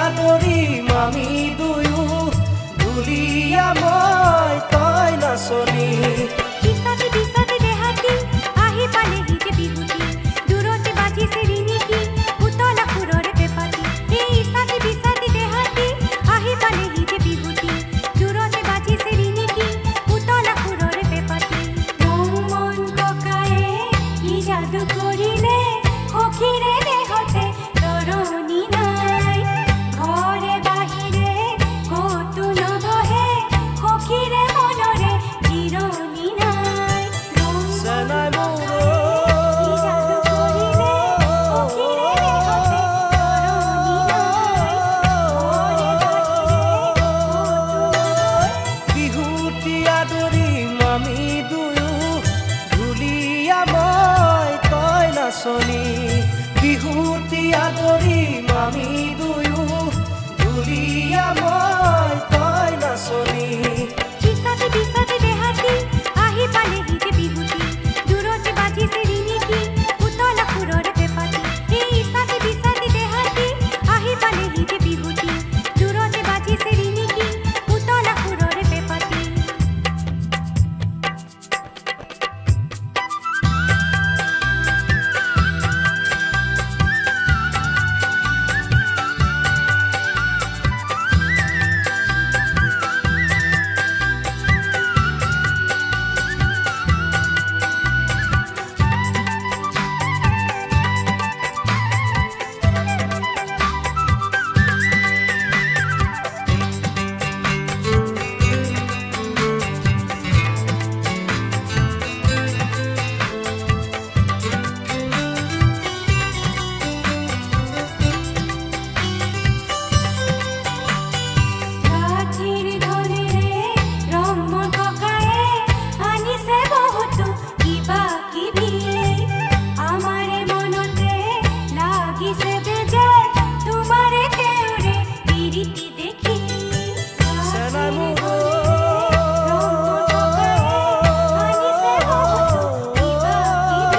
আদৰিম আমি দুয়ো ঢুলীয়া মই তই নাচনী পিছতে পিছতে দেহাতি আহি পালেহি যে বিহুতি দূৰতে বাজিছে ৰিণিকি উতলা সুৰৰে পেপাতি এই ইছাতে পিছতে দেহাতি আহি পালেহি যে বিহুতি দূৰতে বাজিছে ৰিণিকি উতলা সুৰৰে পেপাতি মন ককায়ে কি যাদু কৰিলে সখীৰে দেহতে তৰণি নাই ঘৰে বাহিৰে কতো নবহে সখীৰে মনৰে জিৰণি নাই চেনাই মোৰ কি যাদু কৰিলে সখীৰে দেহতে তৰণি নাই ঘৰে বাহিৰে কতো বিহুতি আদৰিম আমি দুয়ো ঢুলীয়া মই তই নাচনী বিহুতি আদৰিম আমি দুয়ো ঢুলীয়া মই তই নাচনী পিছতে পিছতে দেহাতি আহি পালেহি যে বিহুতি দূৰতে বাজিছে ৰিণিকি উতলা সুৰৰে পেপাতি এই ইছাতে পিছতে দেহাতি আহি পালেহি যে বিহুতি দূৰতে বাজিছে ৰিণিকি উতলা সুৰৰে পেপাতি কাঠিৰ ধনেৰে ৰমন ককায়ে আনিছে বহুতো কিবা কিবি আমাৰে মনতে লাগিছে বেজে তোমাৰে তেওঁৰে পিৰিতি দেখি চেনাই মোৰ আনিছে বহুতো কিবা কিবি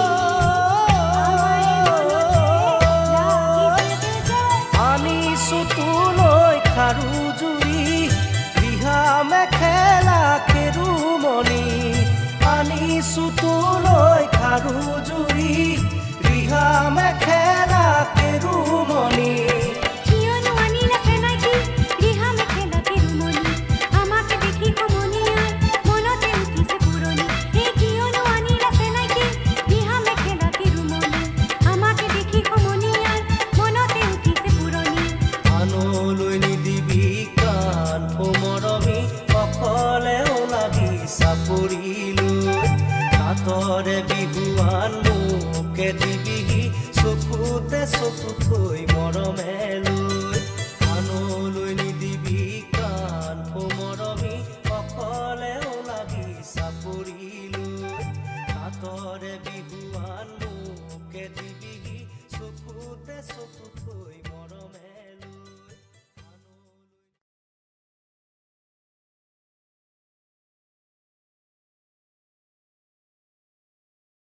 আমাৰে মনতে লাগিছে বেজে আনিছো তোলৈ খাৰু জুৰি ৰিহা মেখেলা কেৰুমণি আনিছো তোলৈ খাৰু জুৰি ৰিহা মেখেলা কেৰুমণি কিয়নো আনিলা চেনাইকি ৰিহা মেখেলা কেৰুমণি আমাকে দেখি সমনীয়াৰ মনতে উঠিছে পুৰণি এই কিয়নো আনিলা চেনাইকি ৰিহা মেখেলা কেৰুমণি আমাকে দেখি সমনীয়াৰ মনতে উঠিছে পুৰণি আনলৈ নিদিবি কাণ মৰমী অকলে ওলাবি চাপৰিলৈ হাতৰে বিহুৱান মোকে দিবিহি চকুতে চকু থৈ মৰমেলৈ